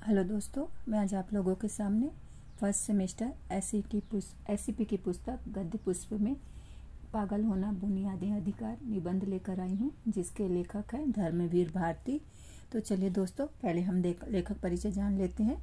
Hello दोस्तों, मैं आज आप लोगों के सामने फर्स्ट सेमेस्टर एसईपी की पुस्तक गद्य पुष्प में पागल होना बुनियादी अधिकार निबंध लेकर आई हूँ, जिसके लेखक हैं धर्मवीर भारती। तो चलिए दोस्तों, पहले हम लेखक परिचय जान लेते हैं।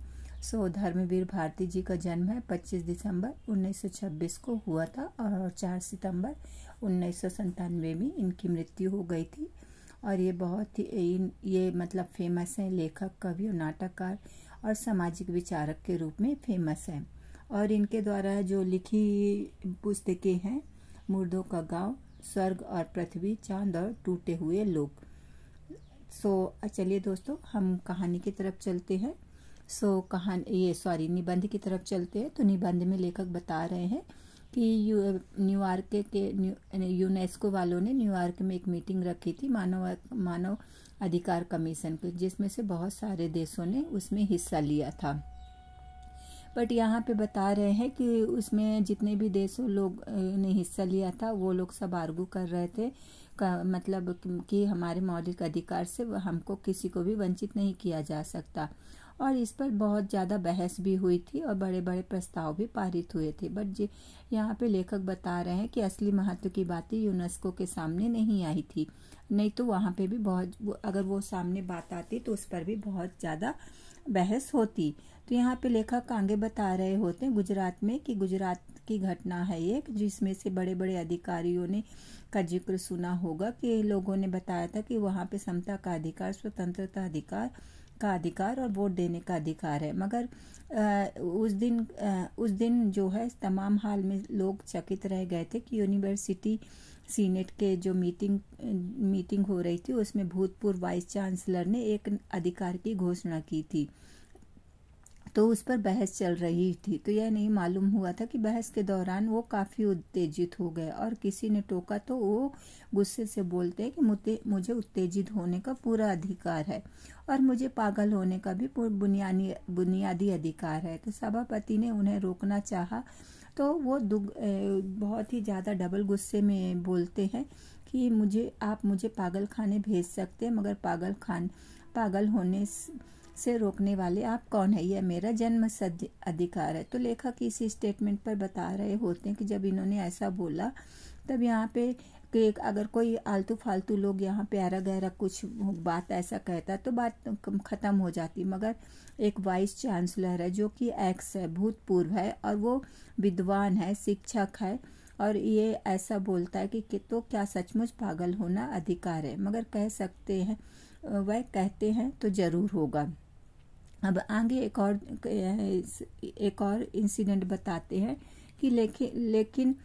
धर्मवीर भारती जी का जन्म है 25 दिसंबर 1926 को हुआ था और 4 सितंबर 1997 में इनकी मृत्यु हो गई थी। और ये बहुत ही मतलब फेमस है, लेखक, कवि और नाटककार और सामाजिक विचारक के रूप में फेमस है। और इनके द्वारा जो लिखी पुस्तकें हैं मुर्दों का गांव, स्वर्ग और पृथ्वी, चांद और टूटे हुए लोग। चलिए दोस्तों, हम कहानी की तरफ चलते हैं। निबंध की तरफ चलते हैं। तो निबंध में लेखक बता रहे हैं कि न्यूयॉर्क के यूनेस्को वालों ने न्यूयॉर्क में एक मीटिंग रखी थी मानव अधिकार कमीशन की, जिसमें से बहुत सारे देशों ने उसमें हिस्सा लिया था। बट यहाँ पे बता रहे हैं कि उसमें जितने भी देशों लोग ने हिस्सा लिया था वो लोग सब आर्गू कर रहे थे मतलब कि हमारे मौलिक अधिकार से हमको किसी को भी वंचित नहीं किया जा सकता। और इस पर बहुत ज़्यादा बहस भी हुई थी और बड़े बड़े प्रस्ताव भी पारित हुए थे। बट यहाँ पे लेखक बता रहे हैं कि असली महत्व की बातें यूनेस्को के सामने नहीं आई थी, नहीं तो वहाँ पे भी अगर वो सामने बात आती तो उस पर भी बहुत ज़्यादा बहस होती। तो यहाँ पे लेखक आगे बता रहे होते हैं गुजरात में कि गुजरात की घटना है एक, जिसमें से बड़े बड़े अधिकारियों ने का जिक्र सुना होगा कि लोगों ने बताया था कि वहाँ पे समता का अधिकार, स्वतंत्रता का अधिकार और वोट देने का अधिकार है। मगर उस दिन जो है तमाम हाल में लोग चकित रह गए थे कि यूनिवर्सिटी सीनेट के जो मीटिंग हो रही थी उसमें भूतपूर्व वाइस चांसलर ने एक अधिकार की घोषणा की थी, तो उस पर बहस चल रही थी। तो यह नहीं मालूम हुआ था कि बहस के दौरान वो काफ़ी उत्तेजित हो गए और किसी ने टोका तो वो गुस्से से बोलते हैं कि मुझे उत्तेजित होने का पूरा अधिकार है और मुझे पागल होने का भी बुनियादी अधिकार है। तो सभापति ने उन्हें रोकना चाहा तो वो बहुत ही ज़्यादा डबल गुस्से में बोलते हैं कि आप मुझे पागल खाने भेज सकते हैं, मगर पागल होने से रोकने वाले आप कौन है? यह मेरा जन्मसिद्ध अधिकार है। तो लेखक इस स्टेटमेंट पर बता रहे होते हैं कि जब इन्होंने ऐसा बोला तब यहाँ पे कि अगर कोई आलतू फालतू लोग यहाँ पे ऐरा गहरा कुछ बात ऐसा कहता तो बात ख़त्म हो जाती, मगर एक वाइस चांसलर है जो कि एक्स है, भूतपूर्व है और वो विद्वान है, शिक्षक है, और ये ऐसा बोलता है कि तो क्या सचमुच पागल होना अधिकार है? मगर वह कहते हैं तो ज़रूर होगा। अब आगे एक और इंसिडेंट बताते हैं कि लेकिन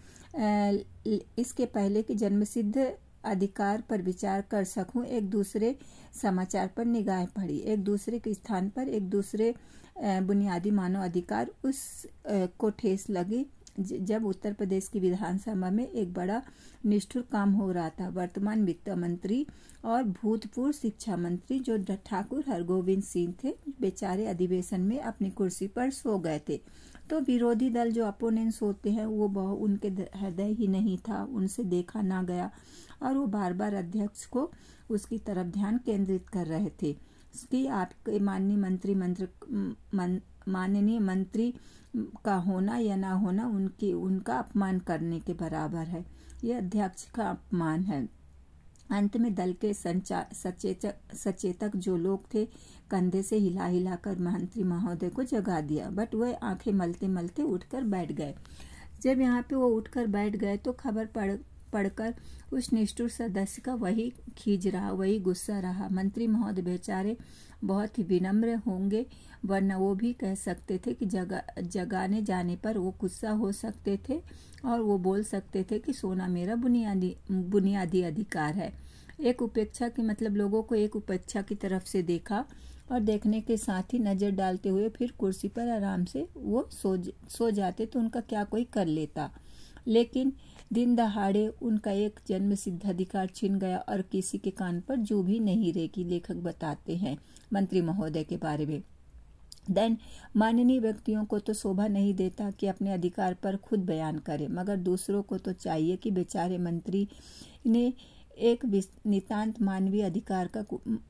इसके पहले कि जन्मसिद्ध अधिकार पर विचार कर सकूं, एक दूसरे समाचार पर निगाह पड़ी। एक दूसरे के स्थान पर एक दूसरे बुनियादी मानव अधिकार को ठेस लगी जब उत्तर प्रदेश की विधानसभा में एक बड़ा निष्ठुर काम हो रहा था। वर्तमान वित्त मंत्री और भूतपूर्व शिक्षा मंत्री जो ठाकुर हरगोविंद सिंह थे, बेचारे अधिवेशन में अपनी कुर्सी पर सो गए थे। तो विरोधी दल जो अपोनेंट्स होते हैं वो उनके हृदय ही नहीं था, उनसे देखा ना गया और वो बार बार अध्यक्ष को उसकी तरफ ध्यान केंद्रित कर रहे थे कि आपके माननीय मंत्री का होना या ना होना उनका अपमान करने के बराबर है। यह अध्यक्ष का अपमान है। अंत में दल के सचेतक जो लोग थे कंधे से हिला कर मंत्री महोदय को जगा दिया, बट वह आंखें मलते मलते उठकर बैठ गए। जब यहाँ पे वो उठकर बैठ गए तो खबर पढ़कर उस निष्ठुर सदस्य का वही खीज रहा, वही गुस्सा रहा। मंत्री महोदय बेचारे बहुत ही विनम्र होंगे, वरना वो भी कह सकते थे कि जगाने जाने पर वो गुस्सा हो सकते थे और वो बोल सकते थे कि सोना मेरा बुनियादी अधिकार है। एक उपेक्षा की मतलब लोगों को एक उपेक्षा की तरफ से देखा और देखने के साथ ही नज़र डालते हुए फिर कुर्सी पर आराम से वो सो जाते तो उनका क्या कोई कर लेता। लेकिन दिन दहाड़े उनका एक जन्मसिद्ध अधिकार छिन गया और किसी के कान पर जू भी नहीं रेगी। लेखक बताते हैं मंत्री महोदय के बारे में। माननीय व्यक्तियों को तो शोभा नहीं देता कि अपने अधिकार पर खुद बयान करें, मगर दूसरों को तो चाहिए कि बेचारे मंत्री ने एक नितांत मानवीय अधिकार का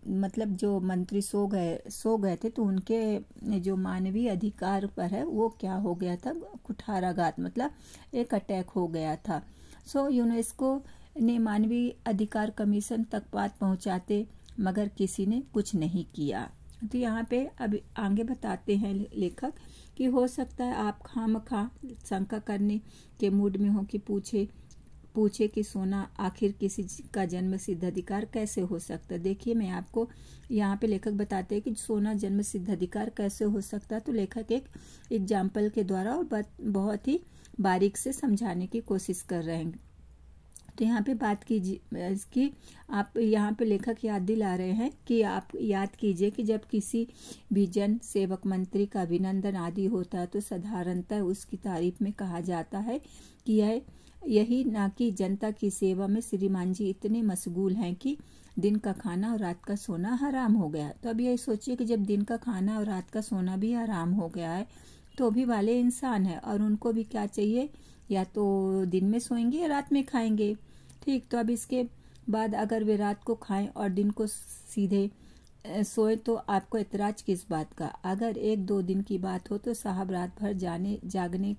मतलब जो मंत्री सो गए थे, तो उनके जो मानवीय अधिकार पर है वो क्या हो गया था, कुठाराघात, मतलब एक अटैक हो गया था। सो यूनेस्को ने मानवीय अधिकार कमीशन तक बात पहुंचाते मगर किसी ने कुछ नहीं किया। तो यहाँ पे अब आगे बताते हैं लेखक कि हो सकता है आप खामखा शंका करने के मूड में हो कि पूछे कि सोना आखिर किसी का जन्म सिद्ध अधिकार कैसे हो सकता है। देखिए, मैं आपको यहाँ पे लेखक बताते हैं कि सोना जन्म सिद्ध अधिकार कैसे हो सकता है। तो लेखक एक एग्जाम्पल के द्वारा और बहुत ही बारीक से समझाने की कोशिश कर रहे हैं। तो यहाँ पे बात कीजिए इसकी, आप यहाँ पे लेखक याद दिला रहे हैं कि आप याद कीजिए कि जब किसी भी जन सेवक मंत्री का अभिनंदन आदि होता है तो साधारणतः उसकी तारीफ में कहा जाता है कि यही ना कि जनता की सेवा में श्रीमान जी इतने मशगूल हैं कि दिन का खाना और रात का सोना हराम हो गया। तो अब ये सोचिए कि जब दिन का खाना और रात का सोना भी हराम हो गया है तो भी वाले इंसान है और उनको भी क्या चाहिए, या तो दिन में सोएंगे या रात में खाएंगे। ठीक, तो अब इसके बाद अगर वे रात को खाएं और दिन को सीधे सोए तो आपको एतराज किस बात का। अगर 1-2 दिन की बात हो तो साहब रात भर जागने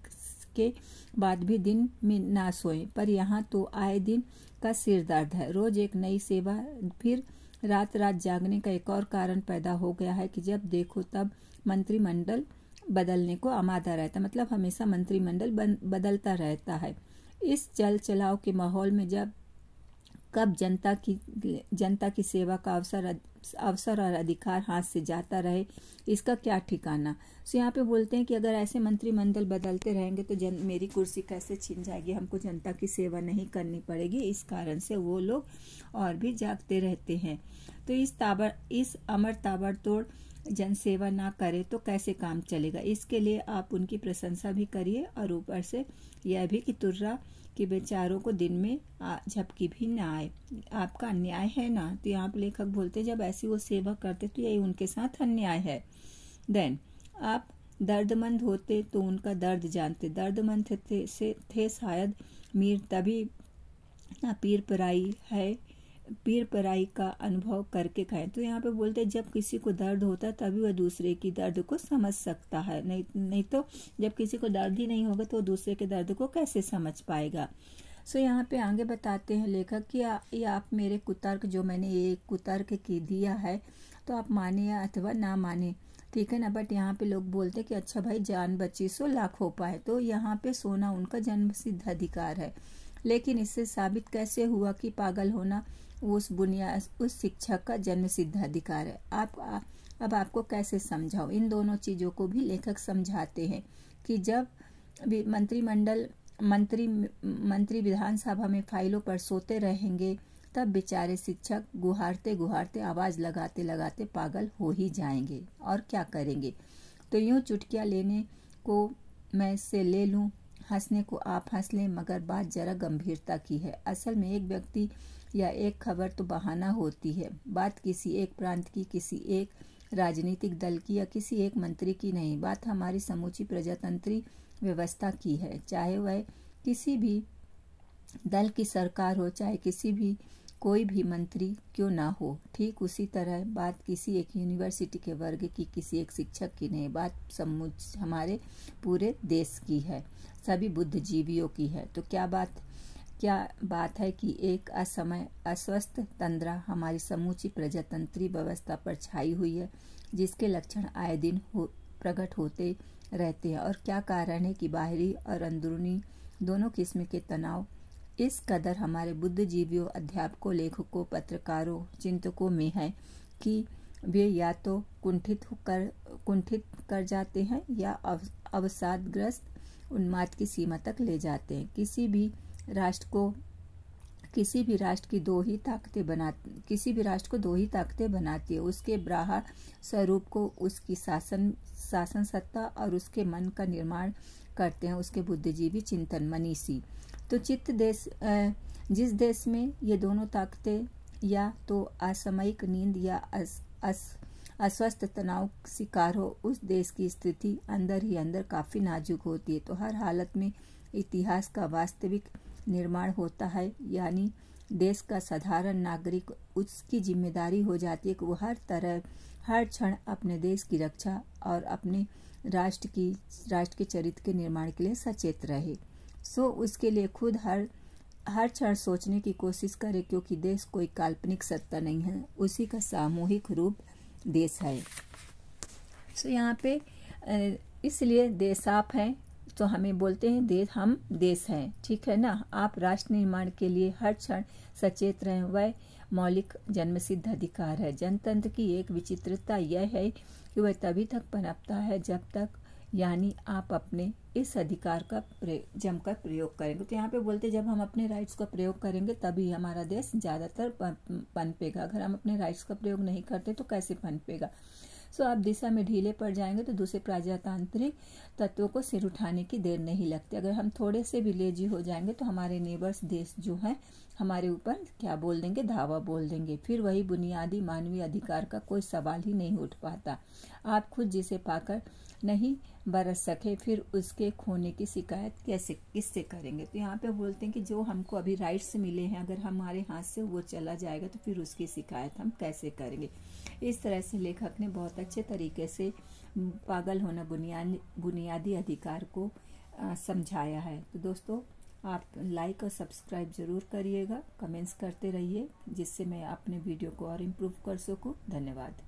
के बाद भी दिन में ना सोए, पर यहाँ तो आए दिन का सिर दर्द है, रोज एक नई सेवा, फिर रात रात जागने का एक और कारण पैदा हो गया है कि जब देखो तब मंत्रिमंडल बदलने को आमादा रहता, मतलब हमेशा मंत्रिमंडल बदलता रहता है। इस चल चलाव के माहौल में कब जनता की सेवा का अवसर और अधिकार हाथ से जाता रहे, इसका क्या ठिकाना। सो यहाँ पे बोलते हैं कि अगर ऐसे मंत्रिमंडल बदलते रहेंगे तो मेरी कुर्सी कैसे छिन जाएगी, हमको जनता की सेवा नहीं करनी पड़ेगी। इस कारण से वो लोग और भी जागते रहते हैं। तो इस अमर ताबड़तोड़ जनसेवा ना करे तो कैसे काम चलेगा। इसके लिए आप उनकी प्रशंसा भी करिए और ऊपर से यह भी कि तुर्रा कि बेचारों को दिन में झपकी भी ना आए। आपका अन्याय है ना। तो यहाँ पे लेखक बोलते जब ऐसी वो सेवा करते तो यही उनके साथ अन्याय है। देन आप दर्दमंद होते तो उनका दर्द जानते, दर्दमंद थे शायद मीर, तभी ना पीर पराई का अनुभव करके खाएं। तो यहाँ पे बोलते हैं जब किसी को दर्द होता है तभी वह दूसरे की दर्द को समझ सकता है, नहीं तो जब किसी को दर्द ही नहीं होगा तो दूसरे के दर्द को कैसे समझ पाएगा। सो यहाँ पे आगे बताते हैं लेखक कि ये आप मेरे कुतर्क, जो मैंने ये कुतर्क की दिया है, तो आप माने या अथवा ना माने, ठीक है ना। बट यहाँ पे लोग बोलते कि अच्छा भाई जान बची सो लाख हो पाए। तो यहाँ पे सोना उनका जन्म सिद्ध अधिकार है, लेकिन इससे साबित कैसे हुआ कि पागल होना उस शिक्षक का जन्म सिद्ध अधिकार है। अब आपको कैसे समझाओ। इन दोनों चीजों को भी लेखक समझाते हैं कि जब मंत्री विधानसभा में फाइलों पर सोते रहेंगे तब बेचारे शिक्षक गुहारते आवाज लगाते पागल हो ही जाएंगे और क्या करेंगे। तो यूं चुटकियां लेने को मैं से ले लूं, हंसने को आप हंस लें, मगर बात जरा गंभीरता की है। असल में एक व्यक्ति या एक खबर तो बहाना होती है। बात किसी एक प्रांत की, किसी एक राजनीतिक दल की या किसी एक मंत्री की नहीं, बात हमारी समूची प्रजातंत्री व्यवस्था की है। चाहे वह किसी भी दल की सरकार हो, चाहे कोई भी मंत्री क्यों ना हो। ठीक उसी तरह बात किसी एक यूनिवर्सिटी के वर्ग की, किसी एक शिक्षक की नहीं, बात हमारे पूरे देश की है, सभी बुद्धिजीवियों की है। तो क्या बात है कि एक असमय अस्वस्थ तंद्रा हमारी समूची प्रजातंत्री व्यवस्था पर छाई हुई है, जिसके लक्षण आए दिन प्रकट होते रहते हैं। और क्या कारण है कि बाहरी और अंदरूनी दोनों किस्म के तनाव इस कदर हमारे बुद्धिजीवियों, अध्यापकों, लेखकों, पत्रकारों, चिंतकों में है कि वे या तो कुंठित कर जाते हैं या अवसादग्रस्त उन्माद की सीमा तक ले जाते हैं। किसी भी राष्ट्र को दो ही ताकतें बनाती है, उसके ब्राह स्वरूप को उसकी शासन सत्ता और उसके मन का निर्माण करते हैं उसके बुद्धिजीवी चिंतन मनीषी। तो जिस देश में ये दोनों ताकतें या तो असामयिक नींद या अस्वस्थ तनाव शिकार हो, उस देश की स्थिति अंदर ही अंदर काफी नाजुक होती है। तो हर हालत में इतिहास का वास्तविक निर्माण होता है, यानी देश का साधारण नागरिक उसकी जिम्मेदारी हो जाती है कि वो हर क्षण अपने देश की रक्षा और अपने राष्ट्र के चरित्र के निर्माण के लिए सचेत रहे। उसके लिए खुद हर क्षण सोचने की कोशिश करे, क्योंकि देश कोई काल्पनिक सत्ता नहीं है, उसी का सामूहिक रूप देश है। यहाँ पे इसलिए देश आप हैं तो हमें बोलते हैं हम देश हैं, ठीक है ना। आप राष्ट्र निर्माण के लिए हर क्षण सचेत रहें, वह मौलिक जन्मसिद्ध अधिकार है। जनतंत्र की एक विचित्रता यह है कि वह तभी तक पनपता है जब तक, यानी आप अपने इस अधिकार का जमकर प्रयोग करेंगे। तो यहाँ पे बोलते जब हम अपने राइट्स का प्रयोग करेंगे तभी हमारा देश ज़्यादातर पनपेगा। अगर हम अपने राइट्स का प्रयोग नहीं करते तो कैसे पनपेगा। आप दिशा में ढीले पड़ जाएंगे तो दूसरे प्रजातांत्रिक तत्वों को सिर उठाने की देर नहीं लगती। अगर हम थोड़े से भी लेजी हो जाएंगे तो हमारे नेबर्स देश जो हैं हमारे ऊपर क्या बोल देंगे, धावा बोल देंगे। फिर वही बुनियादी मानवीय अधिकार का कोई सवाल ही नहीं उठ पाता। आप खुद जिसे पाकर नहीं बरस सके फिर उसके खोने की शिकायत किससे करेंगे। तो यहाँ पे बोलते हैं कि जो हमको अभी राइट्स मिले हैं अगर हमारे हाथ से वो चला जाएगा तो फिर उसकी शिकायत हम कैसे करेंगे। इस तरह से लेखक ने बहुत अच्छे तरीके से पागल होना बुनियादी अधिकार को समझाया है। तो दोस्तों आप लाइक और सब्सक्राइब जरूर करिएगा, कमेंट्स करते रहिए जिससे मैं अपने वीडियो को और इम्प्रूव कर सकूं। धन्यवाद।